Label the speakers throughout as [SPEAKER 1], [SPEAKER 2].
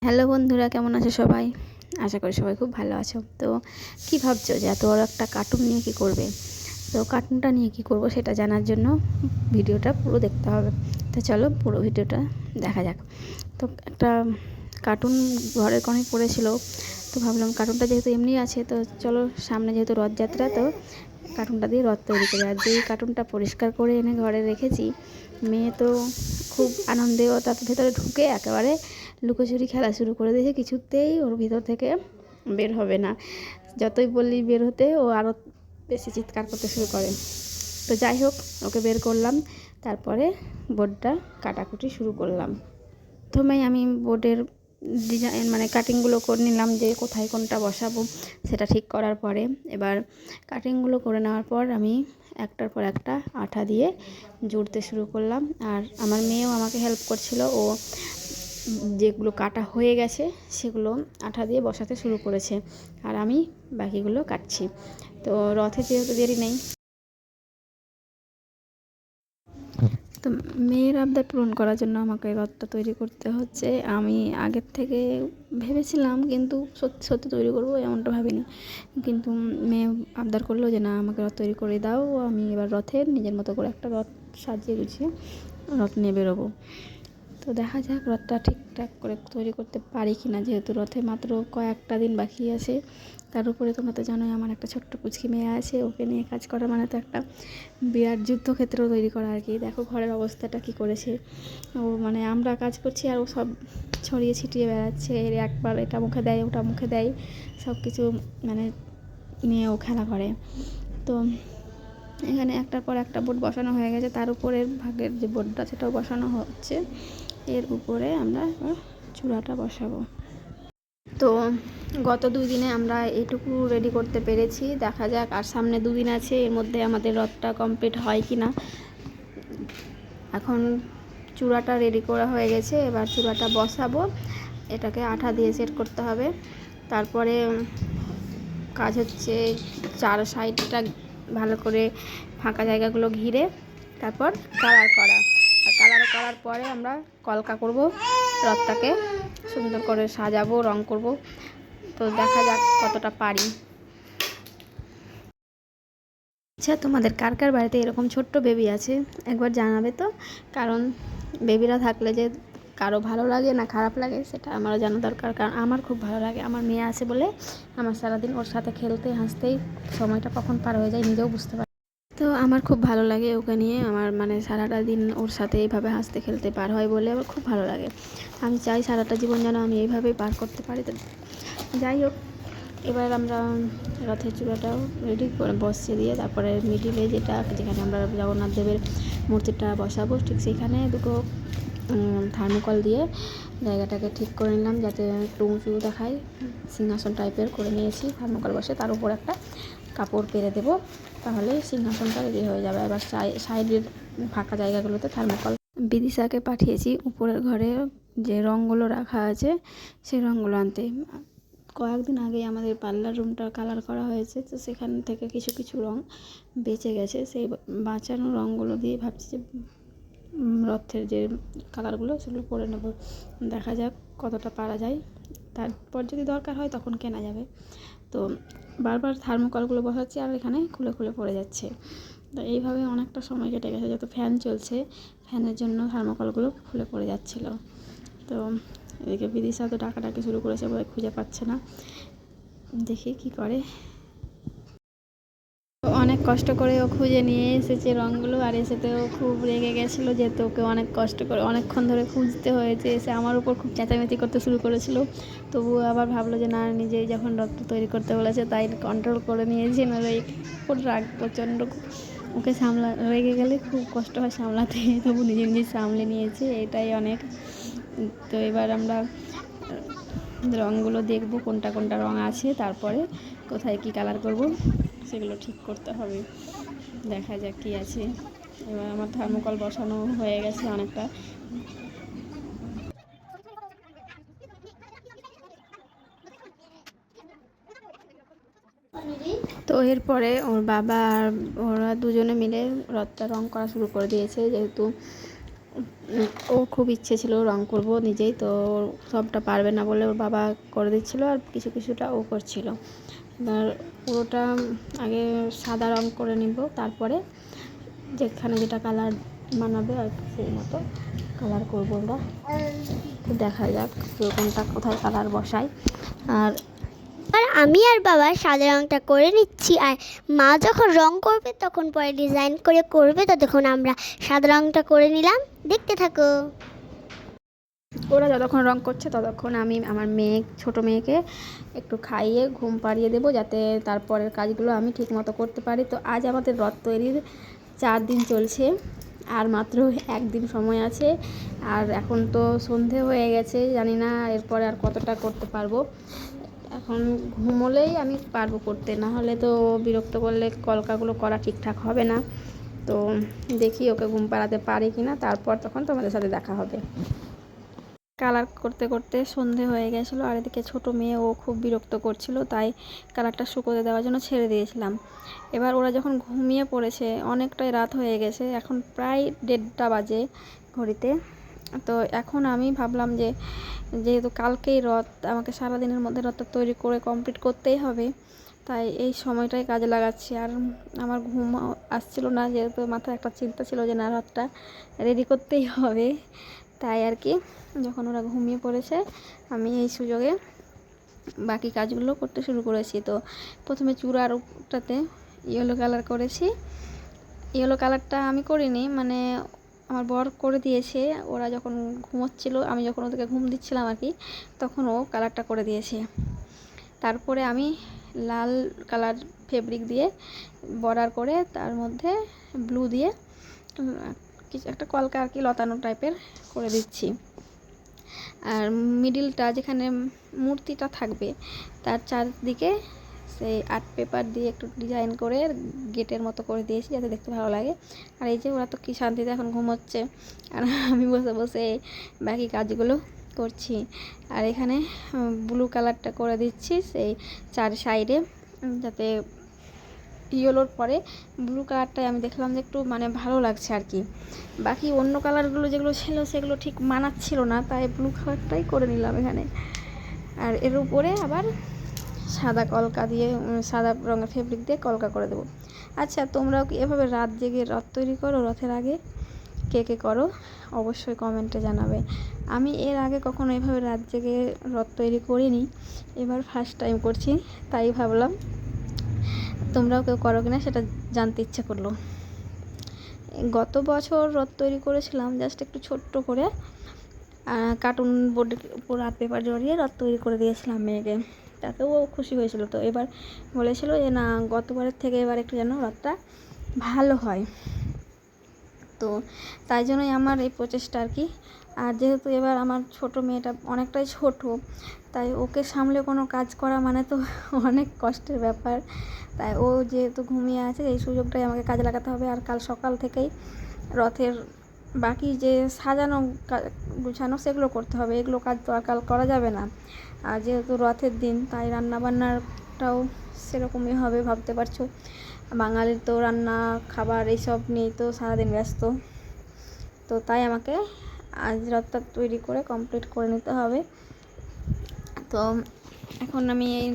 [SPEAKER 1] Hello বন্ধুরা, কেমন আছো সবাই? আশা করি সবাই খুব ভালো আছো। তো কি ভাবছো যে এত বড় একটা কার্টুন নিয়ে কি করবে? তো কার্টুনটা নিয়ে কি করব সেটা জানার জন্য ভিডিওটা পুরো দেখতে হবে। তো চলো পুরো ভিডিওটা দেখা যাক। তো একটা কার্টুন ঘরের কোণে পড়েছিল, তো ভাবলাম কার্টুনটা যেহেতু এমনি আছে, তো চলো সামনে যেহেতু রথযাত্রা, তো কার্টুনটা দিয়ে রথ তৈরি করি। আর যেই কার্টুনটা পরিষ্কার করে এনে ঘরে রেখেছি, মেয়ে তো খুব আনন্দে ও তার ভেতরে ঢুকে একেবারে লুকোচুরি খেলা শুরু করে দিয়েছে। কিছুতেই ওর ভিতর থেকে বের হবে না। যতই বললি বের হতে, ও আরও বেশি চিৎকার করতে শুরু করে। তো যাই হোক, ওকে বের করলাম। তারপরে বোর্ডটা কাটাকুটি শুরু করলাম। প্রথমেই আমি বোর্ডের ডিজাইন মানে কাটিংগুলো করে নিলাম, যে কোথায় কোনটা বসাবো সেটা ঠিক করার পরে এবার কাটিংগুলো করে নেওয়ার পর আমি একটার পর একটা আঠা দিয়ে জুড়তে শুরু করলাম। আর আমার মেয়েও আমাকে হেল্প করছিল, ও যেগুলো কাটা হয়ে গেছে সেগুলো আঠা দিয়ে বসাতে শুরু করেছে, আর আমি বাকিগুলো কাটছি। তো রথে যেহেতু দেরি নেই, তো মেয়ের আবদার পূরণ করার জন্য আমাকে রথটা তৈরি করতে হচ্ছে। আমি আগের থেকে ভেবেছিলাম, কিন্তু সত্যি সত্যি তৈরি করবো এমনটা ভাবিনি। কিন্তু মেয়ে আবদার করলো যে না, আমাকে রথ তৈরি করে দাও, আমি এবার রথের নিজের মতো করে একটা রথ সাজিয়ে গুছিয়ে রথ নিয়ে বেরোবো। তো দেখা যাক রথটা ঠিকঠাক করে তৈরি করতে পারি কি না, যেহেতু রথে মাত্র কয়েকটা দিন বাকি আছে। তার উপরে তোমরা তো জানোই আমার একটা ছোট্ট পুচকি মেয়ে আছে, ওকে নিয়ে কাজ করা মানে তো একটা বিরাট যুদ্ধক্ষেত্র তৈরি করা আর কি। দেখো ঘরের অবস্থাটা কি করেছে ও, মানে আমরা কাজ করছি আর ও সব ছড়িয়ে ছিটিয়ে বেড়াচ্ছে, একবার এটা মুখে দেয় ওটা মুখে দেয়, সব কিছু মানে নিয়ে ও খেলা করে। তো এখানে একটার পর একটা বোর্ড বসানো হয়ে গেছে, তার উপরের ভাগের যে বোর্ডটা সেটাও বসানো হচ্ছে। এর উপরে আমরা চূড়াটা বসাবো। তো গত 2 দিনে আমরা এইটুকু রেডি করতে পেরেছি, দেখা যাক আর সামনে 2 দিন আছে, এর মধ্যে আমাদের রথটা কমপ্লিট হয় কি না। এখন চূড়াটা রেডি করা হয়ে গেছে, এবার চূড়াটা বসাবো। এটাকে আঠা দিয়ে সেট করতে হবে। তারপরে কাজ হচ্ছে চার সাইডটা ভালো করে ফাঁকা জায়গাগুলো ঘিরে তারপর কালার করা। আর কালার করার পরে আমরা কলকা করব, রথটাকে সুন্দর করে সাজাবো, রং করব। তো দেখা যাক কতটা পারি। আচ্ছা, তোমাদের কার কার বাড়িতে এরকম ছোট্ট বেবি আছে একবার জানাবে তো। কারণ বেবিরা থাকলে যে কারো ভালো লাগে না খারাপ লাগে সেটা আমারও জানা দরকার। কারণ আমার খুব ভালো লাগে, আমার মেয়ে আছে বলে আমার সারাদিন ওর সাথে খেলতে হাসতেই সময়টা কখন পার হয়ে যায় নিজেও বুঝতে পারি। তো আমার খুব ভালো লাগে ওকে নিয়ে, আমার মানে সারাটা দিন ওর সাথে এইভাবে হাসতে খেলতে পার হয় বলে আমার খুব ভালো লাগে। আমি চাই সারাটা জীবন যেন আমি এইভাবেই পার করতে পারি। তো যাই হোক, এবার আমরা রথের চূড়াটাও রেডি করে বসিয়ে দিয়ে তারপরে মিডিলে যেখানে আমরা জগন্নাথ দেবের মূর্তিটা বসাবো, ঠিক সেইখানে দুটো থার্মোকল দিয়ে জায়গাটাকে ঠিক করে নিলাম, যাতে একটু উঁচু দেখায়। সিংহাসন টাইপের করে নিয়েছি, থার্মোকল বসে তার উপর একটা কাপড় পেরে দেবো, তাহলে সিংহাসনটা রেডি হয়ে যাবে। এবার সাইডের ফাঁকা জায়গাগুলোতে থার্মোকল বিদিশাকে পাঠিয়েছি উপরের ঘরে যে রঙগুলো রাখা আছে সেই রঙগুলো আনতে। কয়েকদিন আগেই আমাদের পার্লার রুমটা কালার করা হয়েছে, তো সেখান থেকে কিছু কিছু রঙ বেঁচে গেছে। সেই বাঁচানো রঙগুলো দিয়ে ভাবছি যে রথের যে কালারগুলো সেগুলো করে নেব। দেখা যাক কতটা পারা যায়, তারপর যদি দরকার হয় তখন কেনা যাবে। তো বারবার থার্মোকলগুলো বসাচ্ছি আর এখানে খুলে খুলে পড়ে যাচ্ছে। তো এইভাবে অনেকটা সময় কেটে গেছে, যত ফ্যান চলছে ফ্যানের জন্য থার্মোকলগুলো খুলে পড়ে যাচ্ছিলো। তো এদিকে বিদিশা তো ডাকাডাকি শুরু করেছে, বলে খুঁজে পাচ্ছে না, দেখি কি করে। অনেক কষ্ট করে ও খুঁজে নিয়ে এসেছে রঙগুলো, আর এসেতেও খুব রেগে গেছিলো, যেহেতু ওকে অনেক কষ্ট করে অনেকক্ষণ ধরে খুঁজতে হয়েছে। এসে আমার উপর খুব চেঁচামেচি করতে শুরু করেছিল। তবুও আবার ভাবলো যে না, নিজেই যখন রথটা তৈরি করতে বলেছে তাই কন্ট্রোল করে নিয়েছি, নাহলে খুব রাগ প্রচণ্ড। ওকে রেগে গেলে খুব কষ্ট হয় সামলাতে, তবু নিজে নিজে সামলে নিয়েছে, এটাই অনেক। তো এবার আমরা রঙগুলো দেখবো কোনটা কোনটা রঙ আছে, তারপরে কোথায় কি কালার করব সেগুলো ঠিক করতে হবে। দেখা যাক কী আছে। এবার আমার থার্মোকল বসানো হয়ে গেছে অনেকটা। তো এরপরে ওর বাবা আর ওরা দুজনে মিলে রথটা রং করা শুরু করে দিয়েছে, যেহেতু ও খুব ইচ্ছে ছিল রং করব নিজেই, তো সবটা পারবে না বলে ওর বাবা করে দিচ্ছিলো আর কিছু কিছুটা ও করছিল। এবার পুরোটা আগে সাদা রং করে নিব, তারপরে যেখানে যেটা কালার মানাবে আর সেই মতো কালার করবো আমরা। তো দেখা যাক কোনটা কোথায় কালার বসাই। আর
[SPEAKER 2] আমি আর বাবা সাদা রংটা করে নিচ্ছি, আর মা যখন রং করবে তখন পরে ডিজাইন করে করবে, ততক্ষণ আমরা সাদা রংটা করে নিলাম। দেখতে থাকো।
[SPEAKER 1] ওরা যতক্ষণ রং করছে ততক্ষণ আমি আমার ছোটো মেয়েকে একটু খাইয়ে ঘুম পাড়িয়ে দেবো, যাতে তারপরের কাজগুলো আমি ঠিকমতো করতে পারি। তো আজ আমাদের রথ তৈরির 4 দিন চলছে, আর মাত্র 1 দিন সময় আছে। আর এখন তো সন্ধে হয়ে গেছে, জানি না এরপরে আর কতটা করতে পারবো। এখন ঘুমোলেই আমি পারবো করতে, না হলে তো বিরক্ত করলে কলকাগুলো করা ঠিকঠাক হবে না। তো দেখি ওকে ঘুম পাড়াতে পারি কি না, তারপর তখন তোমাদের সাথে দেখা হবে। কালার করতে করতে সন্ধে হয়ে গেছিলো, আর এদিকে ছোটো মেয়ে ও খুব বিরক্ত করছিল, তাই কালারটা শুকোতে দেওয়ার জন্য ছেড়ে দিয়েছিলাম। এবার ওরা যখন ঘুমিয়ে পড়েছে, অনেকটাই রাত হয়ে গেছে, এখন প্রায় 1:30টা বাজে ঘড়িতে। তো এখন আমি ভাবলাম যে যেহেতু কালকেই রথ, আমাকে সারাদিনের মধ্যে রথটা তৈরি করে কমপ্লিট করতেই হবে, তাই এই সময়টাই কাজে লাগাচ্ছি। আর আমার ঘুম আসছিল না, যেহেতু মাথায় একটা চিন্তা ছিল যে না রথটা রেডি করতেই হবে, তাই আর কি যখন ওরা ঘুমিয়ে পড়েছে আমি এই সুযোগে বাকি কাজগুলো করতে শুরু করেছি। তো প্রথমে চূড়ার উপরটাতে ইয়েলো কালার করেছি। ইয়েলো কালারটা আমি করিনি, মানে আমার বর করে দিয়েছে। ওরা যখন ঘুমোচ্ছিল, আমি যখন ওদেরকে ঘুম দিচ্ছিলাম আর কি, তখন ও কালারটা করে দিয়েছে। তারপরে আমি লাল কালার ফেব্রিক দিয়ে বর্ডার করে তার মধ্যে ব্লু দিয়ে কিছু একটা কলকা আর কি লতানো টাইপের করে দিচ্ছি। আর মিডিলটা যেখানে মূর্তিটা থাকবে তার চারদিকে সেই আর্ট পেপার দিয়ে একটু ডিজাইন করে গেটের মতো করে দিয়েছি, যাতে দেখতে ভালো লাগে। আর এই যে ওরা তো কী শান্তিতে এখন ঘুমোচ্ছে, আর আমি বসে বসে বাকি কাজগুলো করছি। আর এখানে ব্লু কালারটা করে দিচ্ছি সেই 4 সাইডে, যাতে ইয়েলোর পরে ব্লু কালারটাই আমি দেখলাম যে একটু মানে ভালো লাগছে আর কি। বাকি অন্য কালারগুলো যেগুলো ছিল সেগুলো ঠিক মানাচ্ছিল না, তাই ব্লু কালারটাই করে নিলাম এখানে। আর এর উপরে আবার সাদা কলকা দিয়ে সাদা রঙের ফেব্রিক দিয়ে কলকা করে দেবো। আচ্ছা, তোমরাও কি এভাবে রাত জেগে রথ তৈরি করো রথের আগে? কে কে করো অবশ্যই কমেন্টে জানাবে। আমি এর আগে কখনো এভাবে রাত জেগে রথ তৈরি করিনি, এবার ফার্স্ট টাইম করছি, তাই ভাবলাম তোমরাও কেউ করো কিনা সেটা জানতে ইচ্ছে করলো। গত বছর রথ তৈরি করেছিলাম জাস্ট একটু ছোট্ট করে কার্টুন বোর্ডের উপর আর্ট পেপার জড়িয়ে রথ তৈরি করে দিয়েছিলাম মেয়েকে, তাতেও ও খুশি হয়েছিল। তো এবার বলেছিল যে না, গতবারের থেকে এবার একটু যেন রথটা ভালো হয়, তো তাই জন্যই আমার এই প্রচেষ্টা আর কি। আর যেহেতু এবার আমার ছোটো মেয়েটা অনেকটাই ছোট, তাই ওকে সামলে কোনো কাজ করা মানে তো অনেক কষ্টের ব্যাপার। তাই ও যেহেতু ঘুমিয়ে আছে, এই সুযোগটাই আমাকে কাজে লাগাতে হবে। আর কাল সকাল থেকেই রথের বাকি যে সাজানো গুছানো সেগুলো করতে হবে, এগুলো কাজ তো আর কাল করা যাবে না। আর যেহেতু রথের দিন, তাই রান্নাবান্নাটাও সেরকমই হবে, ভাবতে পারছো। বাঙালির তো রান্না খাবার এইসব নিয়েই তো সারাদিন ব্যস্ত, তো তাই আমাকে আজ রথটা তৈরি করে কমপ্লিট করে নিতে হবে। তো এখন আমি এই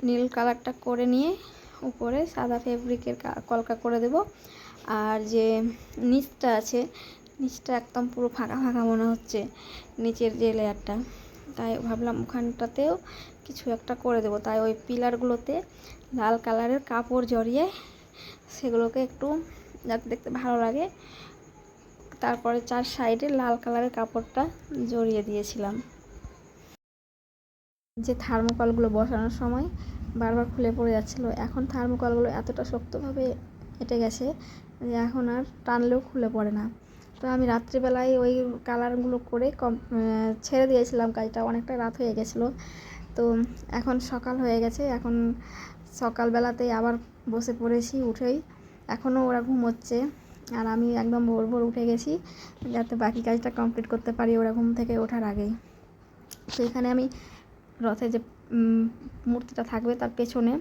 [SPEAKER 1] নীল কালারটা করে নিয়ে উপরে সাদা ফেব্রিকের কলকা করে দেব। আর যে নিচটা আছে, নিচটা একদম পুরো ফাঁকা ফাঁকা মনে হচ্ছে নিচের যে লেয়ারটা, তাই ভাবলাম ওখানটাতেও কিছু একটা করে দেবো। তাই ওই পিলারগুলোতে লাল কালারের কাপড় জড়িয়ে সেগুলোকে একটু যাতে দেখতে ভালো লাগে, তারপরে 4 সাইডে লাল কালারের কাপড়টা জড়িয়ে দিয়েছিলাম। যে থার্মোকলগুলো বসানোর সময় বারবার খুলে পড়ে যাচ্ছিলো, এখন থার্মোকলগুলো এতটা শক্তভাবে এঁটে গেছে যে এখন আর টানলেও খুলে পড়ে না। তো আমি রাত্রিবেলায় ওই কালারগুলো করে ছেড়ে দিয়েছিলাম কাজটা, অনেকটা রাত হয়ে গেছিলো। তো এখন সকাল হয়ে গেছে, এখন সকালবেলাতেই আবার বসে পড়েছি উঠেই, এখনও ওরা ঘুমোচ্ছে। আর আমি একদম ভোর ভোর উঠে গেছি যাতে বাকি কাজটা কমপ্লিট করতে পারি ওরা ঘুম থেকে ওঠার আগেই। তো এখানে আমি রথে যে মূর্তিটা থাকবে তার পেছনে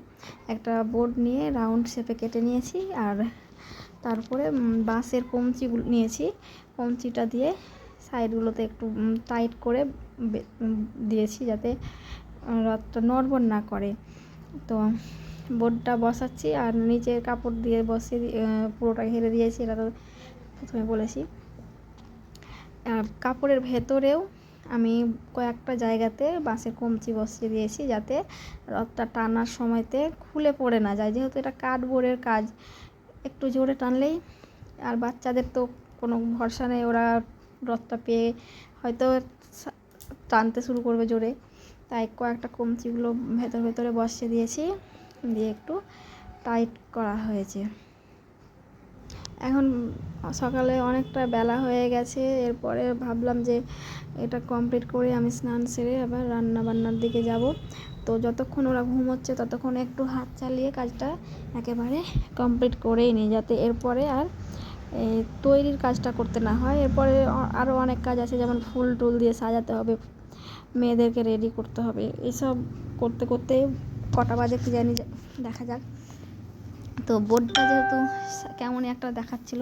[SPEAKER 1] একটা বোর্ড নিয়ে রাউন্ড শেপে কেটে নিয়েছি, আর তারপরে বাঁশের কঞ্চিগুলো নিয়েছি, কঞ্চিটা দিয়ে সাইডগুলোতে একটু টাইট করে দিয়েছি, যাতে রথটা নড়বড় না করে। তো বোর্ডটা বসাচ্ছি আর নিচে কাপড় দিয়ে বসিয়ে পুরোটা ঘিরে দিয়েছি, এটা তো প্রথমে বলেছি। আর কাপড়ের ভেতরেও আমি কয়েকটা জায়গাতে বাঁশের কঞ্চি বসিয়ে দিয়েছি, যাতে রথটা টানার সময়তে খুলে পড়ে না যায়, যেহেতু এটা কাঠবোর্ডের কাজ। একটু জোরে টানলেই, আর বাচ্চাদের তো কোনো ভরসা নেই, ওরা রথটা পেয়ে হয়তো টানতে শুরু করবে জোরে। তাই কয়েকটা কঞ্চিগুলো ভেতরে বসিয়ে দিয়েছি, দিয়ে একটু টাইট করা হয়েছে। এখন সকালে অনেকটা বেলা হয়ে গেছে, এরপরে ভাবলাম যে এটা কমপ্লিট করে আমি স্নান সেরে আবার রান্না বান্নার দিকে যাব। তো যতক্ষণ ওরা ঘুমোচ্ছে ততক্ষণ একটু হাত চালিয়ে কাজটা একেবারে কমপ্লিট করেই নিই, যাতে এরপরে আর তৈরির কাজটা করতে না হয়। এরপরে আরও অনেক কাজ আছে, যেমন ফুল টুল দিয়ে সাজাতে হবে, মেয়েদেরকে রেডি করতে হবে। এইসব করতে করতে কটা বাজে কি জানি, দেখা যাক। তো বোর্ডটা যেহেতু কেমনই একটা দেখাচ্ছিল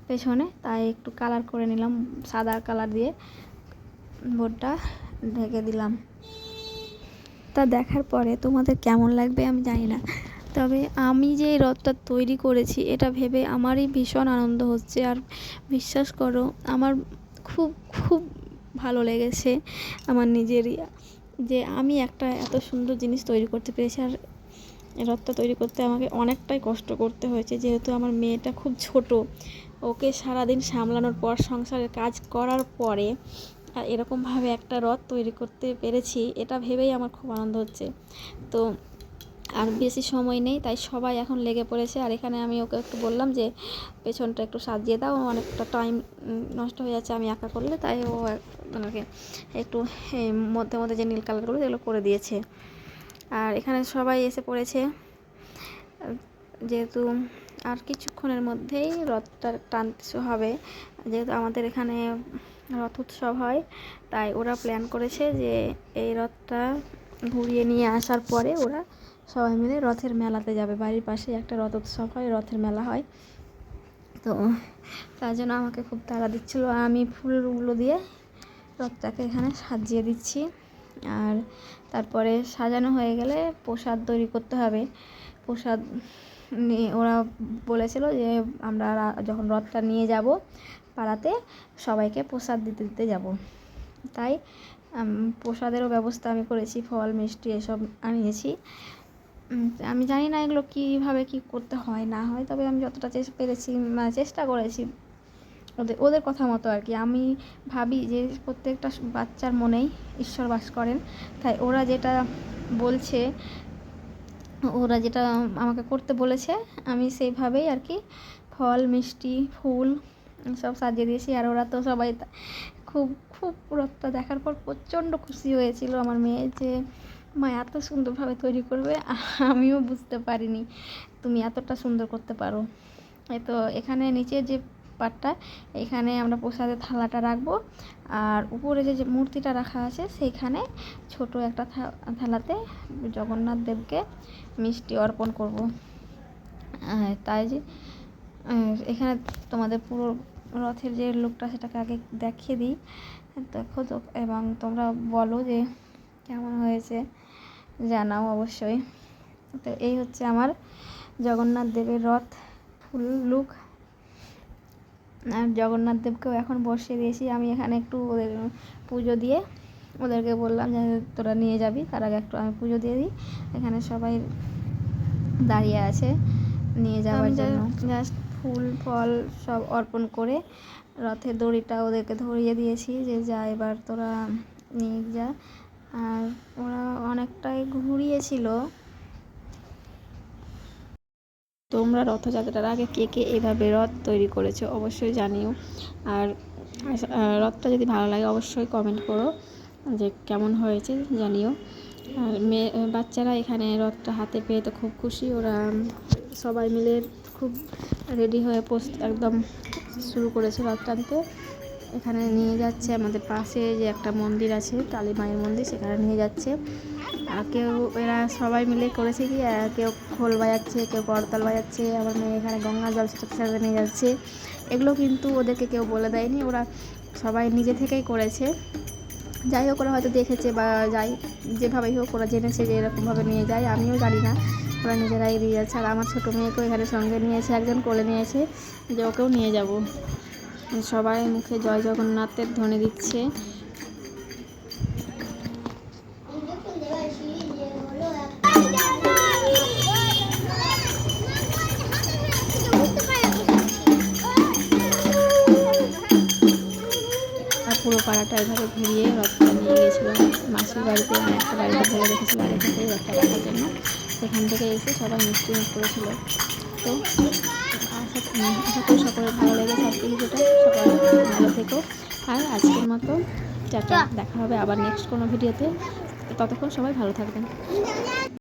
[SPEAKER 1] পেছনে, তাই একটু কালার করে নিলাম, সাদা কালার দিয়ে বোর্ডটা ঢেকে দিলাম। তা দেখার পরে তোমাদের কেমন লাগবে আমি জানি না, তবে আমি যে এই রথটা তৈরি করেছি এটা ভেবে আমারই ভীষণ আনন্দ হচ্ছে। আর বিশ্বাস করো, আমার খুব খুব ভালো লেগেছে আমার নিজেরই, যে আমি একটা এত সুন্দর জিনিস তৈরি করতে পেরেছি। আর রথটা তৈরি করতে আমাকে অনেকটাই কষ্ট করতে হয়েছে, যেহেতু আমার মেয়েটা খুব ছোট, ওকে সারাদিন সামলানোর পর, সংসারের কাজ করার পরে আর এরকমভাবে একটা রথ তৈরি করতে পেরেছি, এটা ভেবেই আমার খুব আনন্দ হচ্ছে। তো আর বেশি সময় নেই, তাই সবাই এখন লেগে পড়েছে। আর এখানে আমি ওকে একটু বললাম যে পেছনটা একটু সাজিয়ে দাও, অনেকটা টাইম নষ্ট হয়ে যাচ্ছে আমি একা করলে, তাই ও আমাকে একটু মধ্যে মধ্যে যে নীল কালারগুলো এগুলো করে দিয়েছে। আর এখানে সবাই এসে পড়েছে, যেহেতু আর কিছুক্ষণের মধ্যেই রথটা টানতে হবে। যেহেতু আমাদের এখানে রথ উৎসব হয়, তাই ওরা প্ল্যান করেছে যে এই রথটা ঘুরিয়ে নিয়ে আসার পরে ওরা সবাই মিলে রথের মেলাতে যাবে। বাড়ির পাশে একটা রথ উৎসব হয়, রথের মেলা হয়। তো তার জন্য আমাকে খুব তাড়া দিচ্ছিলো, আমি ফুলগুলো দিয়ে রথটাকে এখানে সাজিয়ে দিচ্ছি। আর তারপরে সাজানো হয়ে গেলে প্রসাদ তৈরি করতে হবে। প্রসাদ নিয়ে ওরা বলেছিল যে আমরা যখন রথটা নিয়ে যাব পাড়াতে, সবাইকে প্রসাদ দিতে দিতে যাব। তাই প্রসাদেরও ব্যবস্থা আমি করেছি, ফল মিষ্টি এসব আনিয়েছি। আমি জানি না এগুলো কীভাবে কী করতে হয় না হয়, তবে আমি যতটা পেরেছি চেষ্টা করেছি ওদের কথা মতো আর কি। আমি ভাবি যে প্রত্যেকটা বাচ্চার মনেই ঈশ্বর বাস করেন, তাই ওরা যেটা বলছে, ওরা যেটা আমাকে করতে বলেছে, আমি সেইভাবেই আর কি ফল মিষ্টি ফুল সব সাজিয়ে দিয়েছি। আর ওরা তো সবাই খুব খুব রথটা দেখার পর প্রচণ্ড খুশি হয়েছিল আমার মেয়ে, যে মা এত সুন্দরভাবে তৈরি করবে, আমিও বুঝতে পারিনি তুমি এতটা সুন্দর করতে পারো। তো এখানে নিচে যে পাটটা, এখানে আমরা প্রসাদের থালাটা রাখবো, আর উপরে যে মূর্তিটা রাখা আছে সেইখানে ছোট একটা থালাতে জগন্নাথ দেবকে মিষ্টি অর্পণ করব। তাই যে এখানে তোমাদের পুরো রথের যে লুকটা সেটাকে আগে দেখিয়ে দিই, দেখো তো, এবং তোমরা বলো যে কেমন হয়েছে, জানাও অবশ্যই। তো এই হচ্ছে আমার জগন্নাথ দেবের রথ ফুল লুক। আর জগন্নাথ দেবকেও এখন বসিয়ে দিয়েছি আমি এখানে, একটু ওদের পুজো দিয়ে ওদেরকে বললাম যে তোরা নিয়ে যাবি, তার আগে একটু আমি পুজো দিয়ে দিই। এখানে সবাই দাঁড়িয়ে আছে নিয়ে যাওয়ার জন্য। জাস্ট ফুল ফল সব অর্পণ করে রথের দড়িটা ওদেরকে ধরিয়ে দিয়েছি, যে যা এবার তোরা নিয়ে যা। আর ওরা অনেকটাই ঘুরিয়েছিল। তোমরা রথযাত্রার আগে কে কে এভাবে রথ তৈরি করেছো অবশ্যই জানিও। আর রথটা যদি ভালো লাগে অবশ্যই কমেন্ট করো যে কেমন হয়েছে জানিও। আর বাচ্চারা এখানে রথটা হাতে পেয়ে তো খুব খুশি, ওরা সবাই মিলে খুব রেডি হয়ে একদম শুরু করেছে রথ টানতে। এখানে নিয়ে যাচ্ছে আমাদের পাশে যে একটা মন্দির আছে, কালী মায়ের মন্দির, সেখানে নিয়ে যাচ্ছে। কেউ এরা সবাই মিলে করেছে কি, কেউ খোল বাজাচ্ছে, কেউ করতাল বাজাচ্ছে, আবার মেয়ে এখানে গঙ্গা জল সেটাতে নিয়ে যাচ্ছে। এগুলো কিন্তু ওদেরকে কেউ বলে দেয়নি, ওরা সবাই নিজে থেকেই করেছে। যাই হোক, ওরা হয়তো দেখেছে বা যাই যেভাবেই হোক ওরা জেনেছে যে এরকমভাবে নিয়ে যায়, আমিও জানি না, ওরা নিজেরাই দিয়ে যাচ্ছে। আর আমার ছোটো মেয়েকেও এখানে সঙ্গে নিয়েছে, একজন কোলে নিয়েছে যে ওকেও নিয়ে যাব। সবাই মুখে জয় জগন্নাথের ধ্বনি দিচ্ছে। আর পুরো পাড়াটা এভাবে ঘুরিয়ে রথটা নিয়ে গেছিলাম মাসির বাড়িতে, মানে একটা বাড়িতে ধরে রেখেছিল আগে থেকেই রথটা রাখার জন্য। সেখান থেকে এসে সবাই মিষ্টি মুখ করেছিল। তো আশা করি সকলের ভালো লেগেছে আজকে ভিডিওটা, সকালে ভালো থেকো। আর আজকের মতো টাটা, দেখা হবে আবার নেক্সট কোনো ভিডিওতে। ততক্ষণ সবাই ভালো থাকবেন।